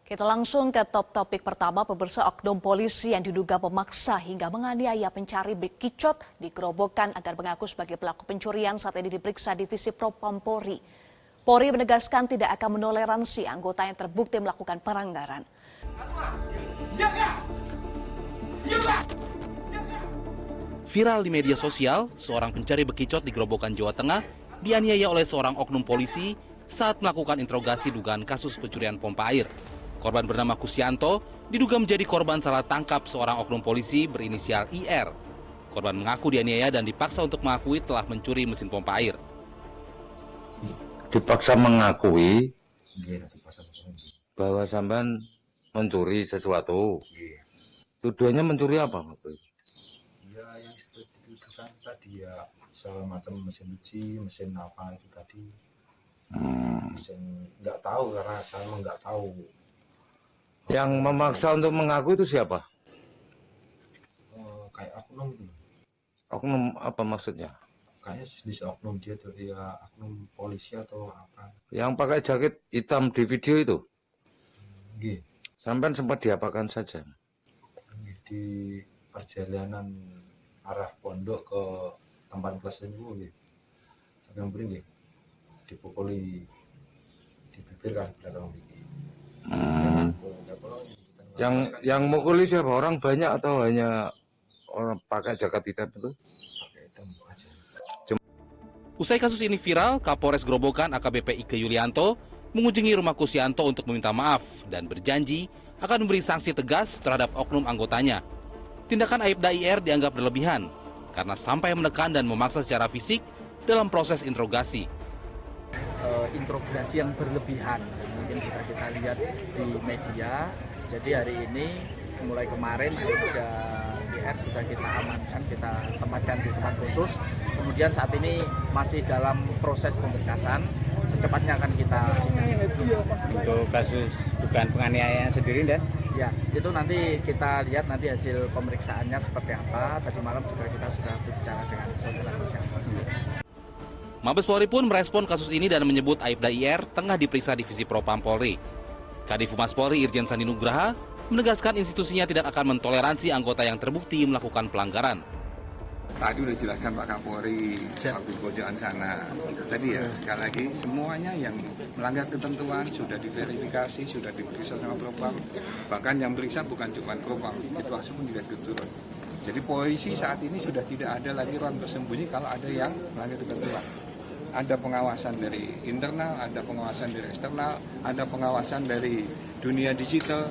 Kita langsung ke top topik pertama, pemirsa. Oknum polisi yang diduga memaksa hingga menganiaya pencari bekicot digerobokan agar mengaku sebagai pelaku pencurian saat ini diperiksa Divisi Propam Polri. Polri menegaskan tidak akan menoleransi anggota yang terbukti melakukan pelanggaran. Viral di media sosial, seorang pencari bekicot di Grobogan, Jawa Tengah dianiaya oleh seorang oknum polisi saat melakukan interogasi dugaan kasus pencurian pompa air. Korban bernama Kusianto diduga menjadi korban salah tangkap seorang oknum polisi berinisial IR. Korban mengaku dianiaya dan dipaksa untuk mengakui telah mencuri mesin pompa air. Dipaksa mengakui bahwa sampean mencuri sesuatu. Tuduhannya mencuri apa waktu itu? Ya yang dituduhkan tadi ya semacam mesin cuci, mesin apa itu tadi. Mesin nggak tahu karena saya nggak tahu. Yang memaksa untuk mengaku itu siapa? Kayak oknum itu. Oknum apa maksudnya? Kayaknya bisa oknum dia tuh ya oknum polisi atau apa. Yang pakai jaket hitam di video itu? Nggih. Sampean sempat diapakan saja? Di perjalanan arah pondok ke tempat kelas itu nggih. Sampai beri nggih. Dipukuli di bibir kan belakang iki. Yang mukuli siapa? Orang banyak atau hanya orang pakai jaket hitam itu? Pakai hitam aja. Usai kasus ini viral, Kapolres Grobogan AKBP Ike Yulianto mengunjungi rumah Kusianto untuk meminta maaf dan berjanji akan memberi sanksi tegas terhadap oknum anggotanya. Tindakan Aibda IR dianggap berlebihan karena sampai menekan dan memaksa secara fisik dalam proses interogasi. Interogasi yang berlebihan mungkin sudah kita lihat di media. Jadi hari ini mulai kemarin Aibda IR sudah kita amankan, kita tempatkan di tempat khusus. Kemudian saat ini masih dalam proses pemberkasan, secepatnya akan kita sidang. Untuk kasus dugaan penganiayaan sendiri, Dan? Ya, itu nanti kita lihat nanti hasil pemeriksaannya seperti apa. Tadi malam juga kita sudah berbicara dengan saudara Kusianto. Mabes Polri pun merespon kasus ini dan menyebut Aibda IR tengah diperiksa Divisi Propam Polri. Kadif Humas Polri Irjen Sandi Nugraha menegaskan institusinya tidak akan mentoleransi anggota yang terbukti melakukan pelanggaran. Tadi udah jelaskan Pak Kapolri waktu di pojokan sana. Tadi ya sekali lagi semuanya yang melanggar ketentuan sudah diverifikasi, sudah diperiksa sama Propam. Bahkan yang periksa bukan cuma Propam, itu langsung juga turun. Jadi polisi saat ini sudah tidak ada lagi ruang tersembunyi kalau ada yang melanggar ketentuan. Ada pengawasan dari internal, ada pengawasan dari eksternal, ada pengawasan dari dunia digital.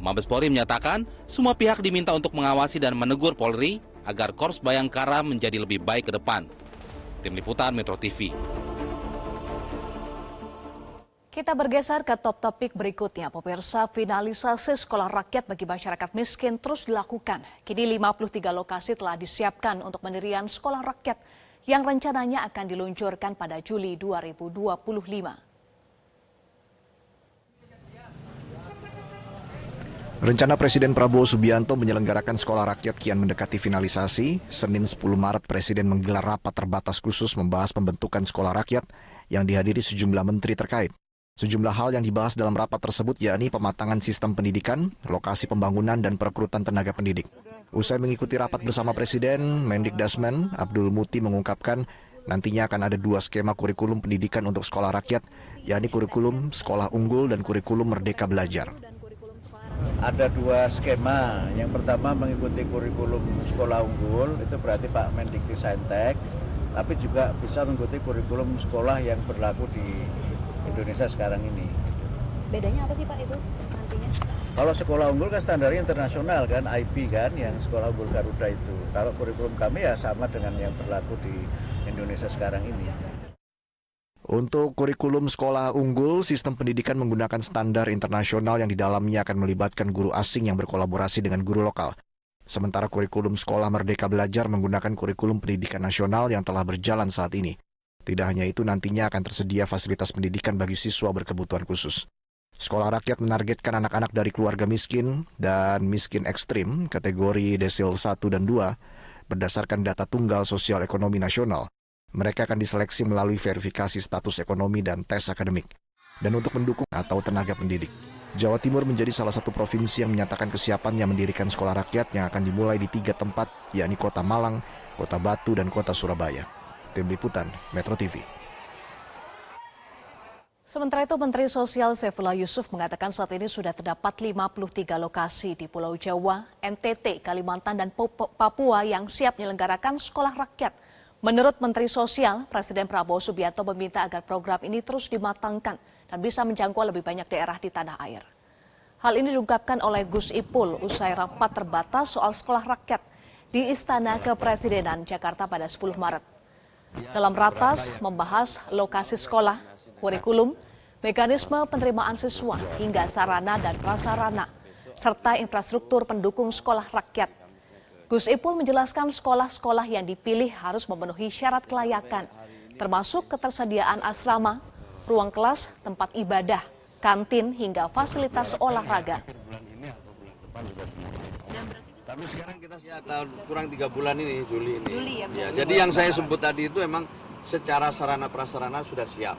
Mabes Polri menyatakan semua pihak diminta untuk mengawasi dan menegur Polri agar Korps Bayangkara menjadi lebih baik ke depan. Tim Liputan Metro TV. Kita bergeser ke top topik berikutnya, pemirsa. Finalisasi sekolah rakyat bagi masyarakat miskin terus dilakukan. Kini 53 lokasi telah disiapkan untuk pendirian sekolah rakyat yang rencananya akan diluncurkan pada Juli 2025. Rencana Presiden Prabowo Subianto menyelenggarakan sekolah rakyat kian mendekati finalisasi. Senin 10 Maret Presiden menggelar rapat terbatas khusus membahas pembentukan sekolah rakyat yang dihadiri sejumlah menteri terkait. Sejumlah hal yang dibahas dalam rapat tersebut yakni pematangan sistem pendidikan, lokasi pembangunan, dan perekrutan tenaga pendidik. Usai mengikuti rapat bersama Presiden, Mendikdasmen Abdul Muti mengungkapkan nantinya akan ada 2 skema kurikulum pendidikan untuk sekolah rakyat, yakni kurikulum sekolah unggul dan kurikulum merdeka belajar. Ada 2 skema. Yang pertama mengikuti kurikulum sekolah unggul, itu berarti Pak Mendikbudristek, tapi juga bisa mengikuti kurikulum sekolah yang berlaku di Indonesia sekarang ini. Bedanya apa sih Pak itu nantinya? Kalau sekolah unggul kan standarnya internasional kan, IB kan, yang sekolah unggul Garuda itu. Kalau kurikulum kami ya sama dengan yang berlaku di Indonesia sekarang ini. Untuk kurikulum sekolah unggul, sistem pendidikan menggunakan standar internasional yang di dalamnya akan melibatkan guru asing yang berkolaborasi dengan guru lokal. Sementara kurikulum sekolah merdeka belajar menggunakan kurikulum pendidikan nasional yang telah berjalan saat ini. Tidak hanya itu, nantinya akan tersedia fasilitas pendidikan bagi siswa berkebutuhan khusus. Sekolah rakyat menargetkan anak-anak dari keluarga miskin dan miskin ekstrim kategori desil 1 dan 2 berdasarkan data tunggal sosial ekonomi nasional. Mereka akan diseleksi melalui verifikasi status ekonomi dan tes akademik. Dan untuk mendukung atau tenaga pendidik. Jawa Timur menjadi salah satu provinsi yang menyatakan kesiapannya mendirikan sekolah rakyat yang akan dimulai di 3 tempat, yakni Kota Malang, Kota Batu, dan Kota Surabaya. Tim Liputan, Metro TV. Sementara itu, Menteri Sosial Saifullah Yusuf mengatakan saat ini sudah terdapat 53 lokasi di Pulau Jawa, NTT, Kalimantan, dan Papua yang siap menyelenggarakan sekolah rakyat. Menurut Menteri Sosial, Presiden Prabowo Subianto meminta agar program ini terus dimatangkan dan bisa menjangkau lebih banyak daerah di tanah air. Hal ini diungkapkan oleh Gus Ipul usai rapat terbatas soal sekolah rakyat di Istana Kepresidenan Jakarta pada 10 Maret. Dalam ratas membahas lokasi sekolah, kurikulum, mekanisme penerimaan siswa, hingga sarana dan prasarana, serta infrastruktur pendukung sekolah rakyat. Gus Ipul menjelaskan sekolah-sekolah yang dipilih harus memenuhi syarat kelayakan, termasuk ketersediaan asrama, ruang kelas, tempat ibadah, kantin, hingga fasilitas olahraga. Tapi sekarang kita kurang 3 bulan ini, Juli ini. Ya, jadi yang saya sebut tadi itu emang secara sarana prasarana sudah siap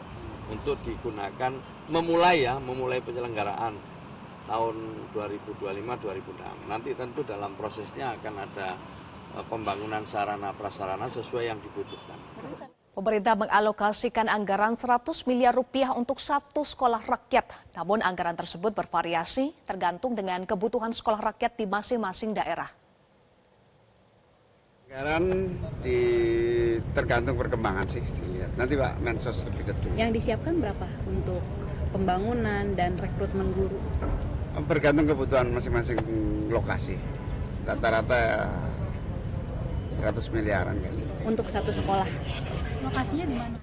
untuk digunakan memulai penyelenggaraan tahun 2025-2026. Nanti tentu dalam prosesnya akan ada pembangunan sarana prasarana sesuai yang dibutuhkan. Pemerintah mengalokasikan anggaran 100 miliar rupiah untuk satu sekolah rakyat. Namun anggaran tersebut bervariasi tergantung dengan kebutuhan sekolah rakyat di masing-masing daerah. Anggaran tergantung perkembangan sih. Nanti Pak Mensos lebih detail. Yang disiapkan berapa untuk pembangunan dan rekrutmen guru? Bergantung kebutuhan masing-masing lokasi. Rata-rata 100 miliaran kali. Untuk satu sekolah. Lokasinya di mana?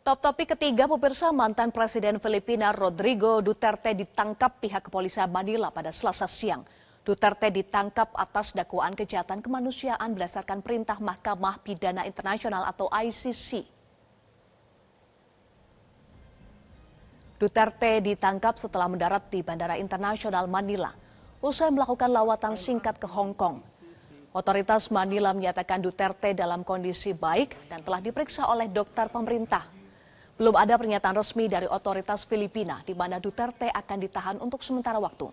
Top topik ketiga, pemirsa, mantan Presiden Filipina Rodrigo Duterte ditangkap pihak kepolisian Manila pada Selasa siang. Duterte ditangkap atas dakwaan kejahatan kemanusiaan berdasarkan perintah Mahkamah Pidana Internasional atau ICC. Duterte ditangkap setelah mendarat di Bandara Internasional Manila usai melakukan lawatan singkat ke Hong Kong. Otoritas Manila menyatakan Duterte dalam kondisi baik dan telah diperiksa oleh dokter pemerintah. Belum ada pernyataan resmi dari otoritas Filipina di mana Duterte akan ditahan untuk sementara waktu.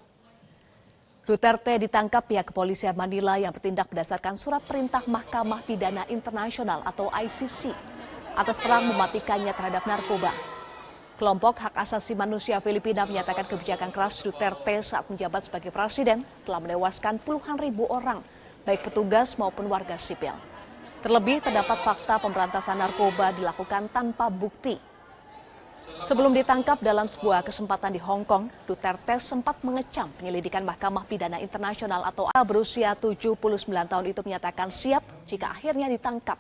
Duterte ditangkap pihak kepolisian Manila yang bertindak berdasarkan surat perintah Mahkamah Pidana Internasional atau ICC atas perang mematikannya terhadap narkoba. Kelompok hak asasi manusia Filipina menyatakan kebijakan keras Duterte saat menjabat sebagai presiden telah menewaskan puluhan ribu orang, baik petugas maupun warga sipil. Terlebih terdapat fakta pemberantasan narkoba dilakukan tanpa bukti. Sebelum ditangkap dalam sebuah kesempatan di Hong Kong, Duterte sempat mengecam penyelidikan Mahkamah Pidana Internasional atau berusia 79 tahun itu menyatakan siap jika akhirnya ditangkap.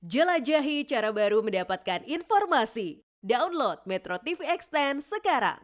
Jelajahi cara baru mendapatkan informasi. Download Metro TV Extend sekarang.